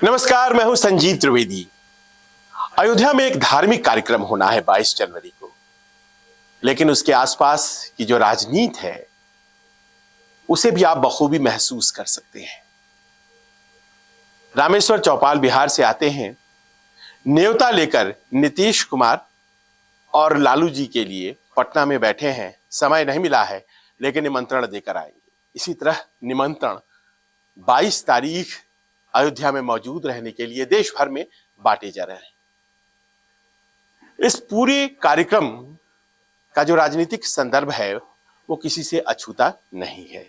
नमस्कार, मैं हूं संजीव त्रिवेदी। अयोध्या में एक धार्मिक कार्यक्रम होना है 22 जनवरी को, लेकिन उसके आसपास की जो राजनीति है उसे भी आप बखूबी महसूस कर सकते हैं। रामेश्वर चौपाल बिहार से आते हैं, न्योता लेकर नीतीश कुमार और लालू जी के लिए पटना में बैठे हैं। समय नहीं मिला है लेकिन निमंत्रण देकर आएंगे। इसी तरह निमंत्रण 22 तारीख अयोध्या में मौजूद रहने के लिए देश भर में बांटे जा रहे हैं। इस पूरे कार्यक्रम का जो राजनीतिक संदर्भ है वो किसी से अछूता नहीं है।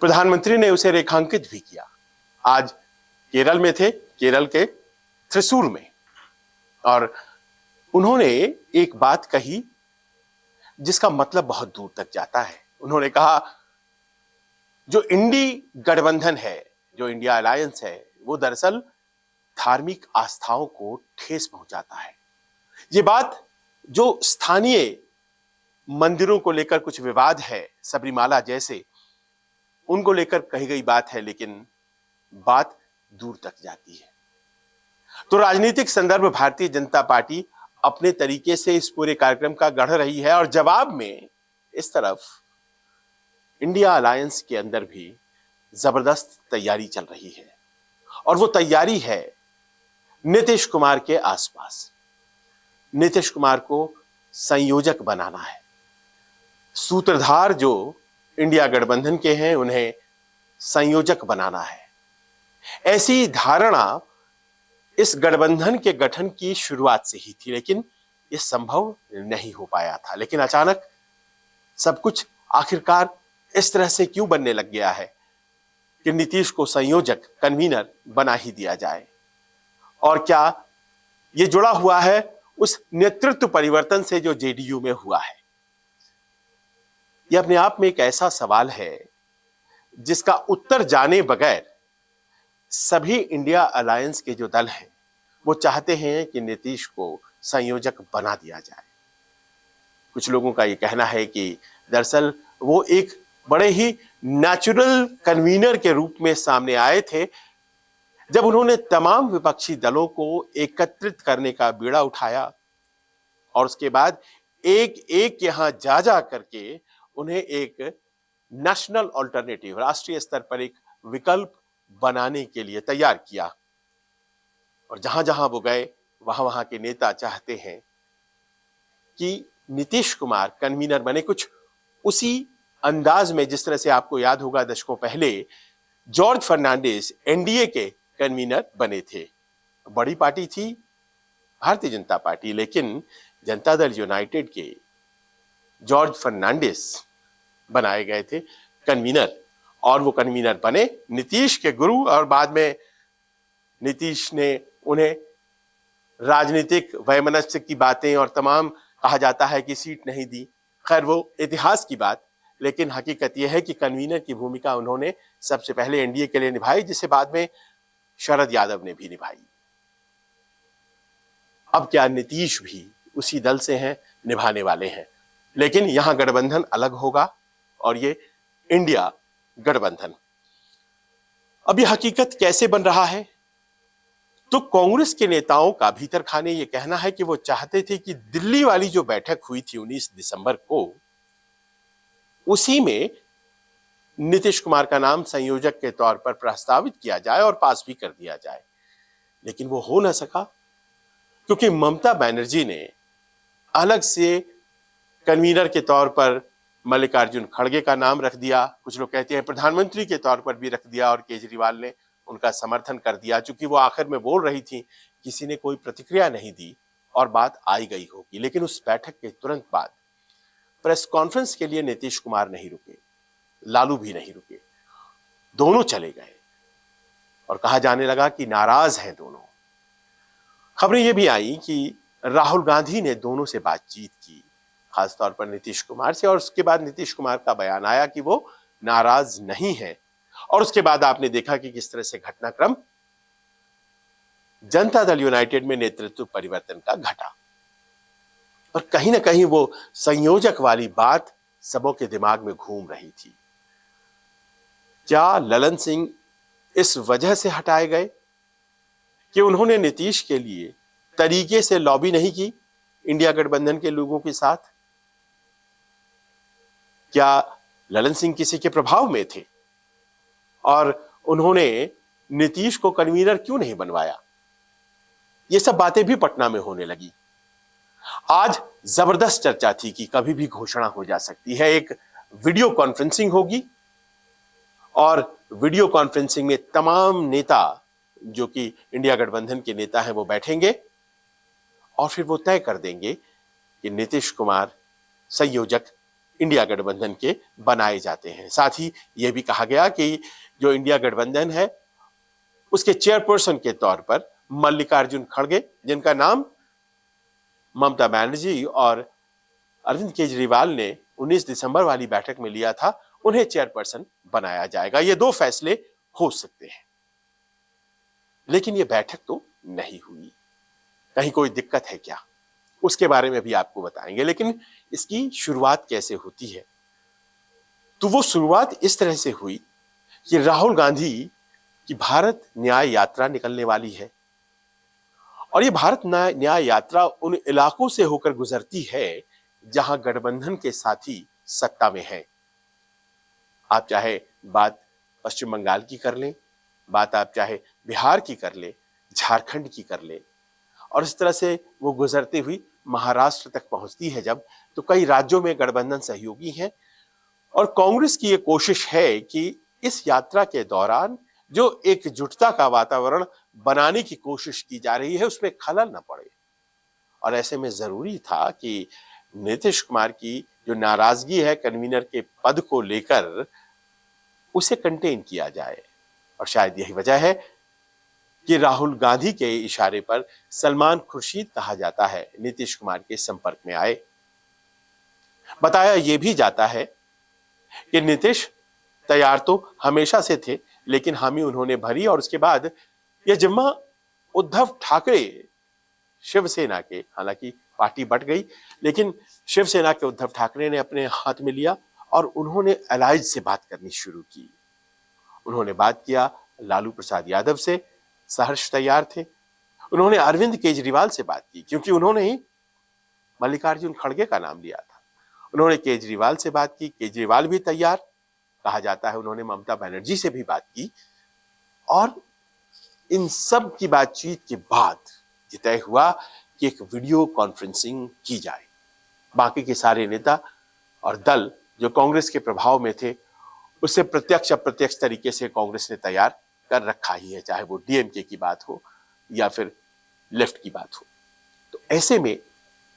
प्रधानमंत्री ने उसे रेखांकित भी किया। आज केरल में थे, केरल के त्रिशूर में, और उन्होंने एक बात कही जिसका मतलब बहुत दूर तक जाता है। उन्होंने कहा जो इंडी गठबंधन है, जो इंडिया अलायंस है, वो दरअसल धार्मिक आस्थाओं को ठेस पहुंचाता है। ये बात जो स्थानीय मंदिरों को लेकर कुछ विवाद है, सबरीमाला जैसे, उनको लेकर कही गई बात है, लेकिन बात दूर तक जाती है। तो राजनीतिक संदर्भ भारतीय जनता पार्टी अपने तरीके से इस पूरे कार्यक्रम का गढ़ रही है, और जवाब में इस तरफ इंडिया अलायंस के अंदर भी जबरदस्त तैयारी चल रही है, और वो तैयारी है नीतीश कुमार के आसपास। नीतीश कुमार को संयोजक बनाना है। सूत्रधार जो इंडिया गठबंधन के हैं उन्हें संयोजक बनाना है। ऐसी धारणा इस गठबंधन के गठन की शुरुआत से ही थी, लेकिन ये संभव नहीं हो पाया था। लेकिन अचानक सब कुछ आखिरकार इस तरह से क्यों बनने लग गया है कि नीतीश को संयोजक, कन्वीनर बना ही दिया जाए। और क्या ये जुड़ा हुआ है उस नेतृत्व परिवर्तन से जो जेडीयू में हुआ है? यह अपने आप में एक ऐसा सवाल है जिसका उत्तर जाने बगैर सभी इंडिया अलायंस के जो दल हैं वो चाहते हैं कि नीतीश को संयोजक बना दिया जाए। कुछ लोगों का ये कहना है कि दरअसल वो एक बड़े ही नेचुरल कन्वीनर के रूप में सामने आए थे जब उन्होंने तमाम विपक्षी दलों को एकत्रित करने का बीड़ा उठाया, और उसके बाद एक एक यहां जा जा करके उन्हें एक नेशनल ऑल्टरनेटिव, राष्ट्रीय स्तर पर एक विकल्प बनाने के लिए तैयार किया। और जहां जहां वो गए वहां वहां के नेता चाहते हैं कि नीतीश कुमार कन्वीनर बने, कुछ उसी अंदाज में जिस तरह से आपको याद होगा दशकों पहले जॉर्ज फर्नांडिस एनडीए के कन्वीनर बने थे। बड़ी पार्टी थी भारतीय जनता पार्टी, लेकिन जनता दल यूनाइटेड के जॉर्ज फर्नांडिस बनाए गए थे कन्वीनर, और वो कन्वीनर बने नीतीश के गुरु, और बाद में नीतीश ने उन्हें राजनीतिक वैमनस्य की बातें और तमाम कहा जाता है कि सीट नहीं दी। खैर वो इतिहास की बात, लेकिन हकीकत यह है कि कन्वीनर की भूमिका उन्होंने सबसे पहले एनडीए के लिए निभाई, जिसे बाद में शरद यादव ने भी निभाई। अब क्या नीतीश भी उसी दल से हैं, निभाने वाले हैं, लेकिन यहां गठबंधन अलग होगा और ये इंडिया गठबंधन। अब यह हकीकत कैसे बन रहा है? तो कांग्रेस के नेताओं का भीतर खाने ये कहना है कि वो चाहते थे कि दिल्ली वाली जो बैठक हुई थी 19 दिसंबर को, उसी में नीतीश कुमार का नाम संयोजक के तौर पर प्रस्तावित किया जाए और पास भी कर दिया जाए। लेकिन वो हो ना सका क्योंकि ममता बनर्जी ने अलग से कन्वीनर के तौर पर मल्लिकार्जुन खड़गे का नाम रख दिया। कुछ लोग कहते हैं प्रधानमंत्री के तौर पर भी रख दिया, और केजरीवाल ने उनका समर्थन कर दिया। चूंकि वो आखिर में बोल रही थी, किसी ने कोई प्रतिक्रिया नहीं दी और बात आई गई होगी। लेकिन उस बैठक के तुरंत बाद प्रेस कॉन्फ्रेंस के लिए नीतीश कुमार नहीं रुके, लालू भी नहीं रुके, दोनों चले गए और कहा जाने लगा कि नाराज हैं दोनों। खबरें ये भी आई कि राहुल गांधी ने दोनों से बातचीत की, खासतौर पर नीतीश कुमार से, और उसके बाद नीतीश कुमार का बयान आया कि वो नाराज नहीं है। और उसके बाद आपने देखा कि किस तरह से घटनाक्रम जनता दल यूनाइटेड में नेतृत्व परिवर्तन का घटा। पर कहीं ना कहीं वो संयोजक वाली बात सबों के दिमाग में घूम रही थी। क्या ललन सिंह इस वजह से हटाए गए कि उन्होंने नीतीश के लिए तरीके से लॉबी नहीं की इंडिया गठबंधन के लोगों के साथ? क्या ललन सिंह किसी के प्रभाव में थे और उन्होंने नीतीश को कन्वीनर क्यों नहीं बनवाया? ये सब बातें भी पटना में होने लगी। आज जबरदस्त चर्चा थी कि कभी भी घोषणा हो जा सकती है। एक वीडियो कॉन्फ्रेंसिंग होगी और वीडियो कॉन्फ्रेंसिंग में तमाम नेता जो कि इंडिया गठबंधन के नेता हैं वो बैठेंगे और फिर वो तय कर देंगे कि नीतीश कुमार संयोजक इंडिया गठबंधन के बनाए जाते हैं। साथ ही यह भी कहा गया कि जो इंडिया गठबंधन है उसके चेयरपर्सन के तौर पर मल्लिकार्जुन खड़गे, जिनका नाम ममता बनर्जी और अरविंद केजरीवाल ने 19 दिसंबर वाली बैठक में लिया था, उन्हें चेयरपर्सन बनाया जाएगा। ये दो फैसले हो सकते हैं, लेकिन ये बैठक तो नहीं हुई। कहीं कोई दिक्कत है क्या, उसके बारे में भी आपको बताएंगे। लेकिन इसकी शुरुआत कैसे होती है? तो वो शुरुआत इस तरह से हुई कि राहुल गांधी की भारत न्याय यात्रा निकलने वाली है और ये भारत न्याय यात्रा उन इलाकों से होकर गुजरती है जहां गठबंधन के साथी सत्ता में हैं। आप चाहे बात पश्चिम बंगाल की कर लें, बात आप चाहे बिहार की कर लें, झारखंड की कर लें, और इस तरह से वो गुजरती हुई महाराष्ट्र तक पहुंचती है जब, तो कई राज्यों में गठबंधन सहयोगी हैं और कांग्रेस की ये कोशिश है कि इस यात्रा के दौरान जो एकजुटता का वातावरण बनाने की कोशिश की जा रही है उसमें खलल न पड़े। और ऐसे में जरूरी था कि नीतीश कुमार की जो नाराजगी है कन्वीनर के पद को लेकर, उसे कंटेन किया जाए। और शायद यही वजह है कि राहुल गांधी के इशारे पर सलमान खुर्शीद कहा जाता है नीतीश कुमार के संपर्क में आए। बताया यह भी जाता है कि नीतीश तैयार तो हमेशा से थे, लेकिन हामी उन्होंने भरी और उसके बाद यह जिम्मा उद्धव ठाकरे शिवसेना के, हालांकि पार्टी बट गई, लेकिन शिवसेना के उद्धव ठाकरे ने अपने हाथ में लिया और उन्होंने अलायंस से बात करनी शुरू की। उन्होंने बात किया लालू प्रसाद यादव से, सहर्ष तैयार थे। उन्होंने अरविंद केजरीवाल से बात की क्योंकि उन्होंने ही मल्लिकार्जुन खड़गे का नाम लिया था। उन्होंने केजरीवाल से बात की, केजरीवाल भी तैयार, कहा जाता है उन्होंने ममता बनर्जी से भी बात की। और इन सब की बातचीत के बाद ये तय हुआ कि एक वीडियो कॉन्फ्रेंसिंग की जाए। बाकी के सारे नेता और दल जो कांग्रेस के प्रभाव में थे उससे प्रत्यक्ष अप्रत्यक्ष तरीके से कांग्रेस ने तैयार कर रखा ही है, चाहे वो डीएमके की बात हो या फिर लेफ्ट की बात हो। तो ऐसे में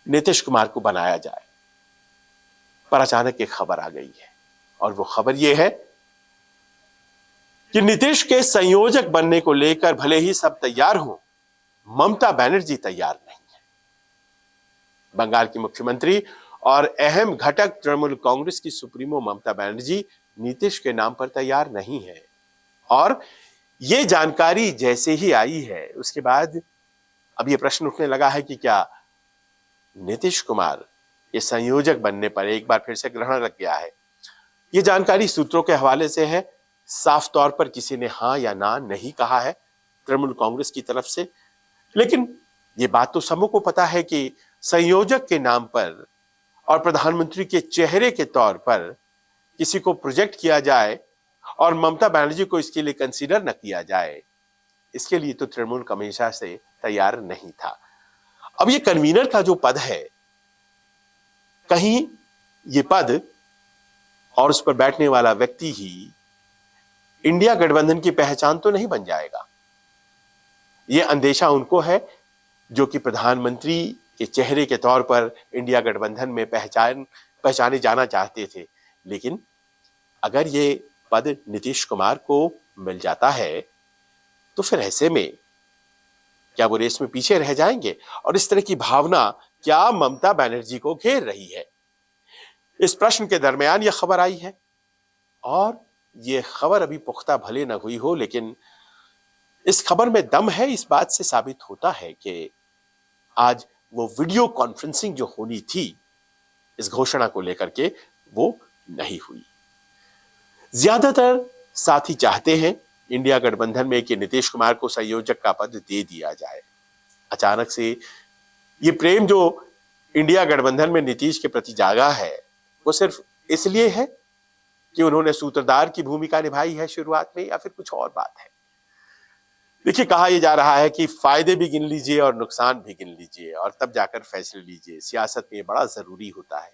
नीतीश कुमार को बनाया जाए, पर अचानक एक खबर आ गई है और वो खबर ये है कि नीतीश के संयोजक बनने को लेकर भले ही सब तैयार हो, ममता बनर्जी तैयार नहीं है। बंगाल की मुख्यमंत्री और अहम घटक तृणमूल कांग्रेस की सुप्रीमो ममता बनर्जी नीतीश के नाम पर तैयार नहीं है। और ये जानकारी जैसे ही आई है उसके बाद अब ये प्रश्न उठने लगा है कि क्या नीतीश कुमार ये संयोजक बनने पर एक बार फिर से ग्रहण लग गया है। ये जानकारी सूत्रों के हवाले से है, साफ तौर पर किसी ने हाँ या ना नहीं कहा है तृणमूल कांग्रेस की तरफ से, लेकिन ये बात तो सबको पता है कि संयोजक के नाम पर और प्रधानमंत्री के चेहरे के तौर पर किसी को प्रोजेक्ट किया जाए और ममता बनर्जी को इसके लिए कंसीडर न किया जाए, इसके लिए तो तृणमूल हमेशा से तैयार नहीं था। अब ये कन्वीनर का जो पद है, कहीं ये पद और उस पर बैठने वाला व्यक्ति ही इंडिया गठबंधन की पहचान तो नहीं बन जाएगा। ये अंदेशा उनको है जो कि प्रधानमंत्री के चेहरे के तौर पर इंडिया गठबंधन में पहचाने जाना चाहते थे। लेकिन अगर ये पद नीतीश कुमार को मिल जाता है तो फिर ऐसे में क्या वो रेस में पीछे रह जाएंगे? और इस तरह की भावना क्या ममता बनर्जी को घेर रही है? इस प्रश्न के दरमियान यह खबर आई है और यह खबर अभी पुख्ता भले न हुई हो, लेकिन इस खबर में दम है। इस बात से साबित होता है कि आज वो वीडियो कॉन्फ्रेंसिंग जो होनी थी इस घोषणा को लेकर के, वो नहीं हुई। ज्यादातर साथी चाहते हैं इंडिया गठबंधन में कि नीतीश कुमार को संयोजक का पद दे दिया जाए। अचानक से ये प्रेम जो इंडिया गठबंधन में नीतीश के प्रति जागा है, वो सिर्फ इसलिए है कि उन्होंने सूत्रधार की भूमिका निभाई है शुरुआत में, या फिर कुछ और बात है? देखिए, कहा यह जा रहा है कि फायदे भी गिन लीजिए और नुकसान भी गिन लीजिए और तब जाकर फैसले लीजिए। सियासत में ये बड़ा जरूरी होता है।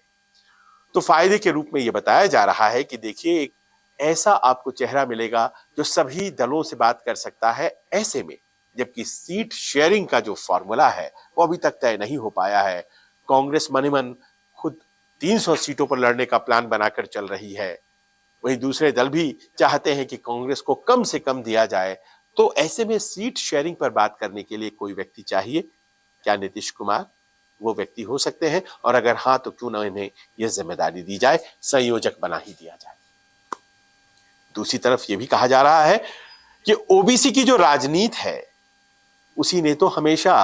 तो फायदे के रूप में यह बताया जा रहा है कि देखिए, एक ऐसा आपको चेहरा मिलेगा जो सभी दलों से बात कर सकता है ऐसे में, जबकि सीट शेयरिंग का जो फॉर्मूला है वो अभी तक तय नहीं हो पाया है। कांग्रेस मन मन खुद 300 सीटों पर लड़ने का प्लान बनाकर चल रही है, वहीं दूसरे दल भी चाहते हैं कि कांग्रेस को कम से कम दिया जाए। तो ऐसे में सीट शेयरिंग पर बात करने के लिए कोई व्यक्ति चाहिए। क्या नीतीश कुमार वो व्यक्ति हो सकते हैं? और अगर हाँ, तो क्यों ना इन्हें यह जिम्मेदारी दी जाए, संयोजक बना ही दिया जाए। दूसरी तरफ यह भी कहा जा रहा है कि ओबीसी की जो राजनीति है उसी ने तो हमेशा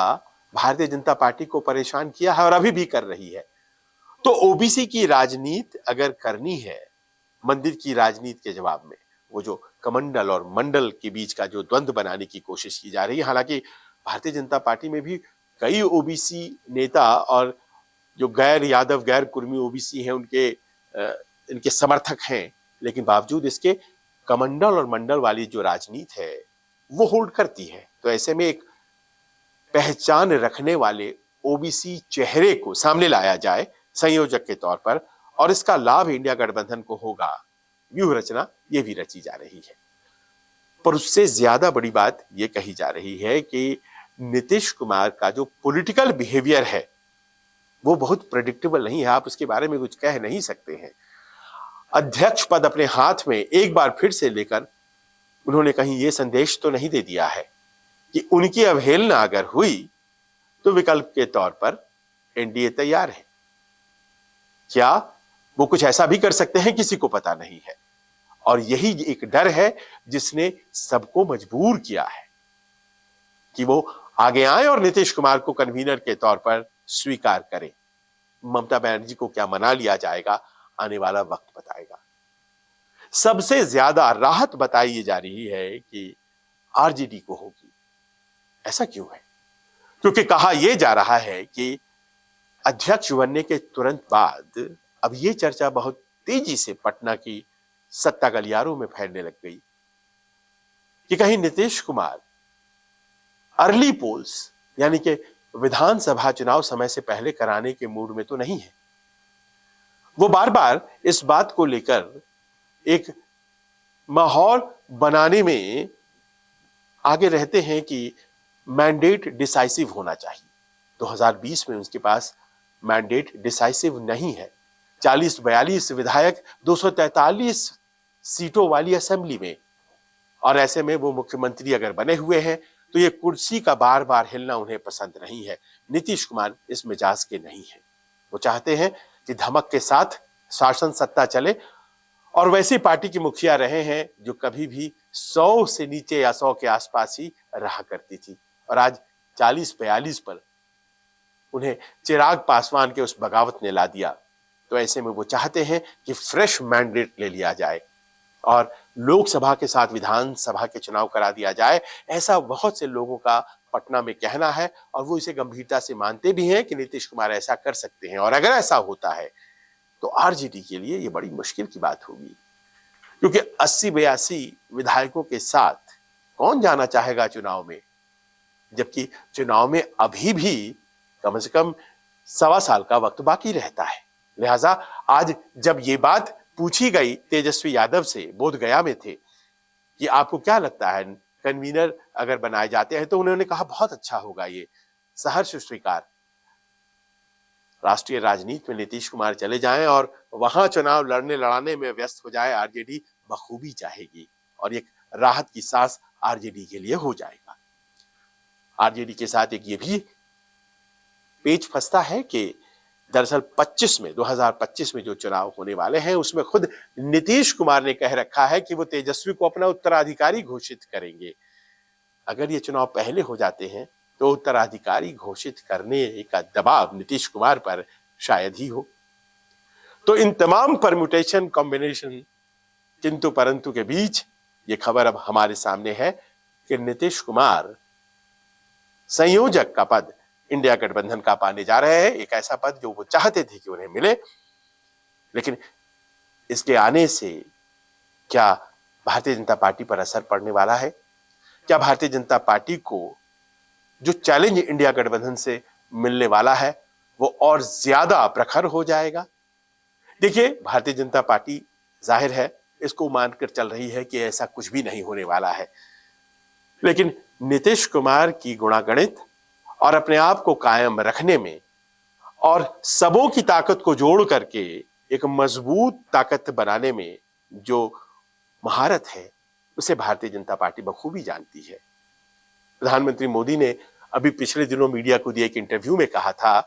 भारतीय जनता पार्टी को परेशान किया है और अभी भी कर रही है। तो ओबीसी की राजनीति अगर करनी है, मंदिर की राजनीति के जवाब में वो जो कमंडल और मंडल के बीच का जो द्वंद्व बनाने की कोशिश की जा रही है, हालांकि भारतीय जनता पार्टी में भी कई ओबीसी नेता और जो गैर यादव गैर कुर्मी ओबीसी हैं उनके इनके समर्थक हैं, लेकिन बावजूद इसके कमंडल और मंडल वाली जो राजनीति है वो होल्ड करती है। तो ऐसे में एक पहचान रखने वाले ओबीसी चेहरे को सामने लाया जाए संयोजक के तौर पर, और इसका लाभ इंडिया गठबंधन को होगा। व्यूह रचना ये भी रची जा रही है। पर उससे ज्यादा बड़ी बात ये कही जा रही है कि नीतीश कुमार का जो पॉलिटिकल बिहेवियर है वो बहुत प्रेडिक्टेबल नहीं है। आप उसके बारे में कुछ कह नहीं सकते हैं। अध्यक्ष पद अपने हाथ में एक बार फिर से लेकर उन्होंने कहीं ये संदेश तो नहीं दे दिया है कि उनकी अवहेलना अगर हुई तो विकल्प के तौर पर एनडीए तैयार है। क्या वो कुछ ऐसा भी कर सकते हैं, किसी को पता नहीं है। और यही एक डर है जिसने सबको मजबूर किया है कि वो आगे आए और नीतीश कुमार को कन्वीनर के तौर पर स्वीकार करें। ममता बनर्जी को क्या मना लिया जाएगा, आने वाला वक्त बताएगा। सबसे ज्यादा राहत बताई जा रही है कि आरजेडी को होगी। ऐसा क्यों है? क्योंकि कहा यह जा रहा है कि अध्यक्ष बनने के तुरंत बाद अब यह चर्चा बहुत तेजी से पटना की सत्ता गलियारों में फैलने लग गई कि कहीं नीतीश कुमार अर्ली पोल्स यानी कि विधानसभा चुनाव समय से पहले कराने के मूड में तो नहीं है। वो बार बार इस बात को लेकर एक माहौल बनाने में आगे रहते हैं कि मैंडेट डिसाइसिव होना चाहिए। 2020 में उनके पास मैंडेट डिसाइसिव नहीं है। 40-42 विधायक 243 सीटों वाली असेंबली में, और ऐसे में वो मुख्यमंत्री अगर बने हुए हैं तो ये कुर्सी का बार बार हिलना उन्हें पसंद नहीं है। नीतीश कुमार इस मिजाज के नहीं है। वो चाहते हैं कि धमक के साथ शासन सत्ता चले, और वैसी पार्टी की मुखिया रहे हैं जो कभी भी 100 से नीचे या 100 के आसपास ही रहा करती थी, और आज 40-42 पर उन्हें चिराग पासवान के उस बगावत ने ला दिया। तो ऐसे में वो चाहते हैं कि फ्रेश मैंडेट ले लिया जाए और लोकसभा के साथ विधानसभा के चुनाव करा दिया जाए। ऐसा बहुत से लोगों का पटना में कहना है, और वो इसे गंभीरता से मानते भी हैं कि नीतीश कुमार ऐसा कर सकते हैं। और अगर ऐसा होता है तो आरजेडी के लिए ये बड़ी मुश्किल की बात होगी, क्योंकि 80-82 विधायकों के साथ कौन जाना चाहेगा चुनाव में, जबकि चुनाव में अभी भी कम से कम 1.25 साल का वक्त बाकी रहता है। लिहाजा आज जब ये बात पूछी गई तेजस्वी यादव से, बोध गया में थे, कि आपको क्या लगता है कन्वीनर अगर बनाए जाते हैं, तो उन्होंने कहा बहुत अच्छा होगा, ये सहर्ष स्वीकार। राष्ट्रीय राजनीति में नीतीश कुमार चले जाएं और वहां चुनाव लड़ने लड़ाने में व्यस्त हो जाए, आरजेडी बखूबी चाहेगी, और एक राहत की सांस आरजेडी के लिए हो जाएगा। आरजेडी के साथ एक ये भी पेच फंसता है कि दरअसल 2025 में जो चुनाव होने वाले हैं उसमें खुद नीतीश कुमार ने कह रखा है कि वो तेजस्वी को अपना उत्तराधिकारी घोषित करेंगे। अगर ये चुनाव पहले हो जाते हैं तो उत्तराधिकारी घोषित करने का दबाव नीतीश कुमार पर शायद ही हो। तो इन तमाम परम्यूटेशन कॉम्बिनेशन किंतु परंतु के बीच ये खबर अब हमारे सामने है कि नीतीश कुमार संयोजक का पद इंडिया गठबंधन का पाने जा रहे हैं। एक ऐसा पद जो वो चाहते थे कि उन्हें मिले, लेकिन इसके आने से क्या भारतीय जनता पार्टी पर असर पड़ने वाला है? क्या भारतीय जनता पार्टी को जो चैलेंज इंडिया गठबंधन से मिलने वाला है वो और ज्यादा प्रखर हो जाएगा? देखिए, भारतीय जनता पार्टी जाहिर है इसको मानकर चल रही है कि ऐसा कुछ भी नहीं होने वाला है, लेकिन नीतीश कुमार की गुणागणित और अपने आप को कायम रखने में और सबों की ताकत को जोड़ करके एक मजबूत ताकत बनाने में जो महारत है उसे भारतीय जनता पार्टी बखूबी जानती है। प्रधानमंत्री मोदी ने अभी पिछले दिनों मीडिया को दिए एक इंटरव्यू में कहा था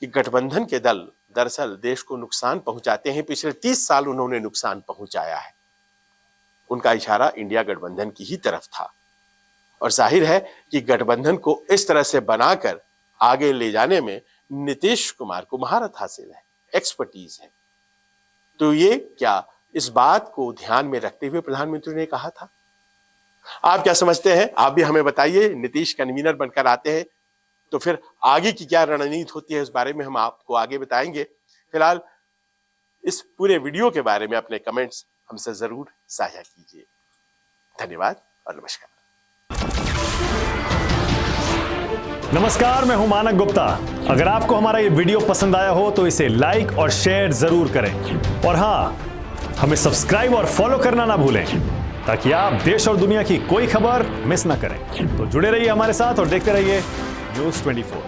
कि गठबंधन के दल दरअसल देश को नुकसान पहुंचाते हैं। पिछले 30 साल उन्होंने नुकसान पहुंचाया है। उनका इशारा इंडिया गठबंधन की ही तरफ था और जाहिर है कि गठबंधन को इस तरह से बनाकर आगे ले जाने में नीतीश कुमार को महारत हासिल है, एक्सपर्टीज है। तो ये क्या इस बात को ध्यान में रखते हुए प्रधानमंत्री ने कहा था? आप क्या समझते हैं? आप भी हमें बताइए। नीतीश कन्वीनर बनकर आते हैं तो फिर आगे की क्या रणनीति होती है, इस बारे में हम आपको आगे बताएंगे। फिलहाल इस पूरे वीडियो के बारे में अपने कमेंट्स हमसे जरूर साझा कीजिए। धन्यवाद और नमस्कार। नमस्कार, मैं हूं मानक गुप्ता। अगर आपको हमारा ये वीडियो पसंद आया हो तो इसे लाइक और शेयर जरूर करें और हाँ, हमें सब्सक्राइब और फॉलो करना ना भूलें ताकि आप देश और दुनिया की कोई खबर मिस ना करें। तो जुड़े रहिए हमारे साथ और देखते रहिए News 24।